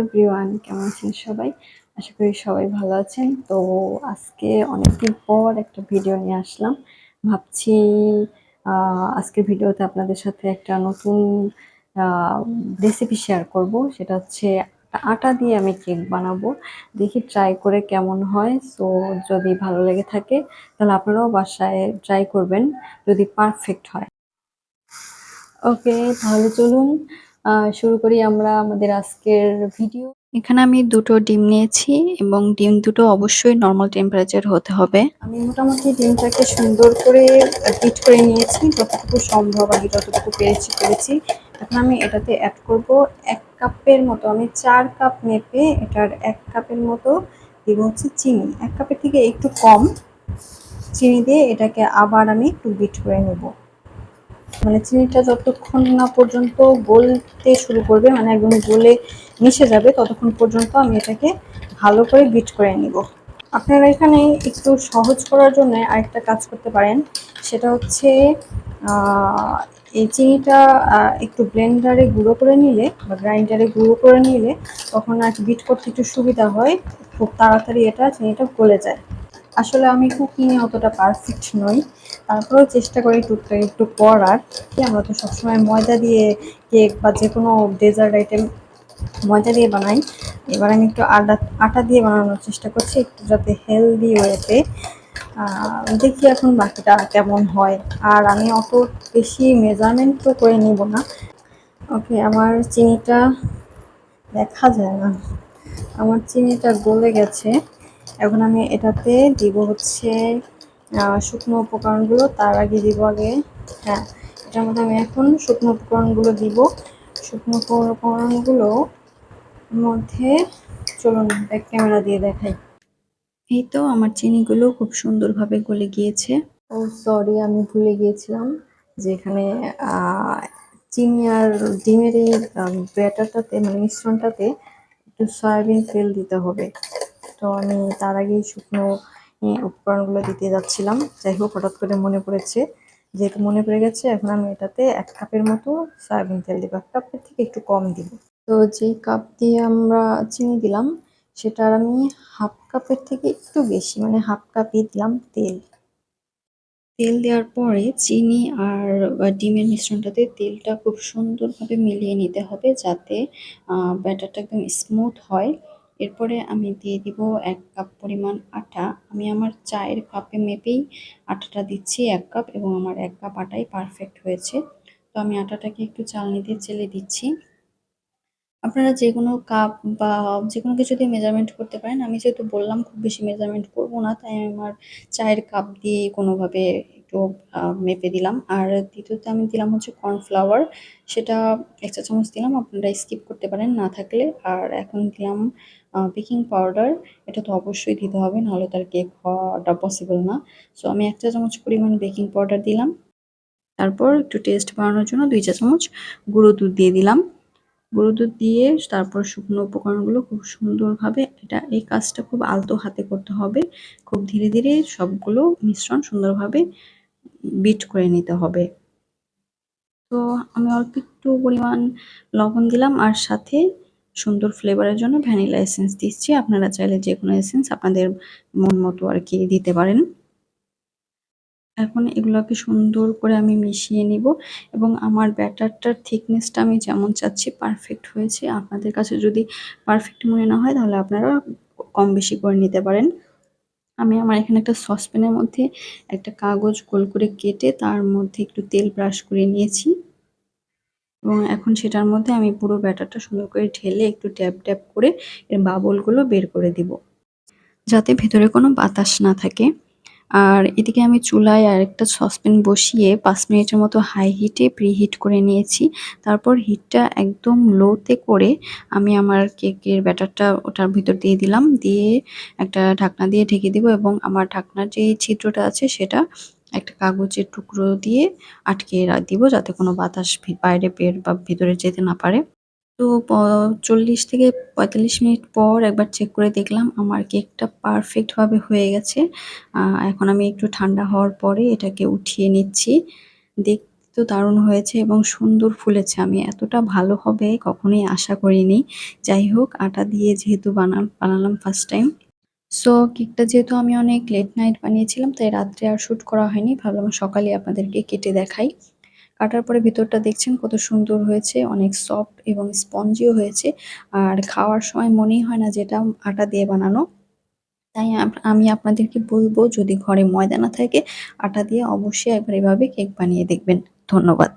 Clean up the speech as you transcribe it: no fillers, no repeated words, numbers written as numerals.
Everyone, কেমন আছেন সবাই? আশা করি সবাই ভালো আছেন। তো আজকে অনেকদিন পর একটা ভিডিও নিয়ে আসলাম। ভাবছি আজকের ভিডিওতে আপনাদের সাথে একটা নতুন রেসিপি শেয়ার করব। সেটা হচ্ছে আটা দিয়ে আমি কেক বানাবো। দেখি ট্রাই করে কেমন হয়। সো যদি ভালো লেগে থাকে তাহলে আপনারাও বাসায় ট্রাই করবেন যদি পারফেক্ট হয়। ওকে, তাহলে চলুন শুরু করি আমরা আমাদের আজকের ভিডিও। এখানে আমি দুটো ডিম নিয়েছি এবং ডিম দুটো অবশ্যই নর্মাল টেম্পারেচার হতে হবে। আমি মোটামুটি ডিমটাকে সুন্দর করে বিট করে নিয়েছি, যতটুকু সম্ভব আমি যতটুকু পেরেছি। এখন আমি এটাতে অ্যাড করব 1 কাপের মতো, আমি 4 কাপ মেপে এটার 1 কাপের মতো দিব হচ্ছে চিনি। 1 কাপের থেকে একটু কম চিনি দিয়ে এটাকে আবার আমি একটু বিট করে নেব। মানে চিনিটা যতক্ষণ না পর্যন্ত গলতে শুরু করবে, মানে একদম গলে মিশে যাবে, ততক্ষণ পর্যন্ত আমি এটাকে ভালো করে বিট করে নিব। আপনারা এখানে একটু সহজ করার জন্য আরেকটা কাজ করতে পারেন। সেটা হচ্ছে এই চিনিটা একটু ব্লেন্ডারে গুঁড়ো করে নিলে বা গ্রাইন্ডারে গুঁড়ো করে নিলে তখন আর বিট করতে একটু সুবিধা হয়, খুব তাড়াতাড়ি এটা চিনিটা গলে যায়। আসলে আমি কুকিংয়ে অতটা পারফেক্ট নই, তারপরেও চেষ্টা করি টুকটাক একটু করার। আমরা তো সবসময় ময়দা দিয়ে কেক বা যে কোনো ডেজার্ট আইটেম ময়দা দিয়ে বানাই। এবার আমি একটু আটা দিয়ে বানানোর চেষ্টা করছি, একটু যাতে হেলদি ওয়েতে। দেখি এখন বাকিটা কেমন হয়। আর আমি অত বেশি মেজারমেন্ট তো করে নিব না। ওকে, আমার চিনিটা দেখা যায় না, আমার চিনিটা গলে গেছে। এখন আমি এটাতে দিব হচ্ছে শুকনো উপকরণগুলো। তার আগে দিব আগে, হ্যাঁ, এটার মধ্যে আমি এখন শুকনো উপকরণগুলো দিব। শুকনো উপকরণগুলো মধ্যে চলুন ব্যাক ক্যামেরা দিয়ে দেখাই। এই তো আমার চিনিগুলো খুব সুন্দরভাবে গলে গিয়েছে। ও সরি, আমি ভুলে গিয়েছিলাম যে এখানে চিনি আর ডিমের এই ব্যাটারটাতে, মানে মিশ্রণটাতে একটু সয়াবিন তেল দিতে হবে। তো আমি তার আগেই শুকনো উপকরণগুলো দিতে যাচ্ছিলাম। যাই হোক, হঠাৎ করে মনে পড়েছে, যেহেতু মনে পড়ে গেছে, এখন আমি এটাতে 1 কাপের মতো সয়াবিন তেল দিব। 1 কাপের থেকে একটু কম দিব। তো যেই কাপ দিয়ে আমরা চিনি দিলাম সেটার আমি 1/2 কাপের থেকে একটু বেশি, মানে 1/2 কাপই দিলাম তেল। তেল দেওয়ার পরে চিনি আর ডিমের মিশ্রণটাতে তেলটা খুব সুন্দরভাবে মিলিয়ে নিতে হবে, যাতে ব্যাটারটা একদম স্মুথ হয়। এরপরে আমি দিয়ে দিব 1 কাপ পরিমাণ আটা। আমি আমার চায়ের কাপে মেপেই আটাটা দিচ্ছি 1 কাপ, এবং আমার 1 কাপ আটাই পারফেক্ট হয়েছে। তো আমি আটাটাকে একটু চালনি দিয়ে চেলে দিচ্ছি। আপনারা যেকোনো কাপ বা যেকোনো কিছু দিয়ে মেজারমেন্ট করতে পারেন। আমি যেহেতু বললাম খুব বেশি মেজারমেন্ট করব না, তাই আমি আমার চায়ের কাপ দিয়ে কোনোভাবে একটু মেপে দিলাম। আর দ্বিতীয়তে আমি দিলাম হচ্ছে কর্নফ্লাওয়ার, সেটা 1 চা চামচ দিলাম, আপনারা স্কিপ করতে পারেন না থাকলে। আর এখন দিলাম বেকিং পাউডার, এটা তো অবশ্যই দিতে হবে, নাহলে তার কেক হওয়াটা পসিবল না। সো আমি 1 চা চামচ পরিমাণ বেকিং পাউডার দিলাম। তারপর একটু টেস্ট বাড়ানোর জন্য 2 চা চামচ গুঁড়ো দুধ দিয়ে দিলাম। গুঁড়ো দুধ দিয়ে তারপর শুকনো উপকরণগুলো খুব সুন্দরভাবে, এই কাজটা খুব আলতো হাতে করতে হবে। খুব ধীরে ধীরে সবগুলো মিশ্রণ সুন্দরভাবে বিট করে নিতে হবে। তো আমি অল্প একটু পরিমাণ লবণ দিলাম, আর সাথে সুন্দর ফ্লেভারের জন্য ভ্যানিলা এসেন্স দিচ্ছি। আপনারা চাইলে যে কোনো এসেন্স আপনাদের মন মতো আর কি দিতে পারেন। এখন এগুলোকে সুন্দর করে আমি মিশিয়ে নিব, এবং আমার ব্যাটারটার থিকনেসটা আমি যেমন চাচ্ছি পারফেক্ট হয়েছে। আপনাদের কাছে যদি পারফেক্ট মনে না হয় তাহলে আপনারা কম বেশি করে নিতে পারেন। আমি আমার এখানে একটা সসপ্যানের মধ্যে একটা কাগজ গোল করে কেটে তার মধ্যে একটু তেল ব্রাশ করে নিয়েছি, এবং এখন সেটার মধ্যে আমি পুরো ব্যাটারটা সুন্দর করে ঢেলে একটু ট্যাপ ট্যাপ করে এর বাবলগুলো বের করে দিব, যাতে ভেতরে কোনো বাতাস না থাকে। আর এদিকে আমি চুলায় আরেকটা সসপ্যান বসিয়ে 5 মিনিটের মতো হাই হিটে প্রিহিট করে নিয়েছি। তারপর হিটটা একদম লোতে করে আমি আমার কেকের ব্যাটারটা ওটার ভিতর দিয়ে দিলাম, দিয়ে একটা ঢাকনা দিয়ে ঢেকে দিব, এবং আমার ঢাকনার যে ছিদ্রটা আছে সেটা একটা কাগজের টুকরো দিয়ে আটকে দিব, যাতে কোনো বাতাস বাইরে বের বা ভিতরে যেতে না পারে। তো 40 থেকে 45 মিনিট পর একবার চেক করে দেখলাম আমার কেকটা পারফেক্ট ভাবে হয়ে গেছে। এখন আমি একটু ঠান্ডা হওয়ার পরে এটাকে উঠিয়ে নিচ্ছি। তো দারুণ হয়েছে এবং সুন্দর ফুলেছে। আমি এতটা ভালো হবে কখনোই আশা করিনি। যাই হোক, আটা দিয়ে যেহেতু বানালাম ফার্স্ট টাইম। সো কেকটা যেহেতু আমি অনেক লেট নাইট বানিয়েছিলাম, তাই রাত্রে আর শুট করা হয়নি। ভাবলাম সকালে আপনাদেরকে কেটে দেখাই। কাটার পরে ভিতরটা দেখছেন কত সুন্দর হয়েছে, অনেক সফট এবং স্পঞ্জিও হয়েছে। আর খাওয়ার সময় মনেই হয় না যে এটা আটা দিয়ে বানানো। তাই আমি আপনাদেরকে বলব, যদি ঘরে ময়দা না থাকে, আটা দিয়ে অবশ্যই একবার এভাবে কেক বানিয়ে দেখবেন। ধন্যবাদ।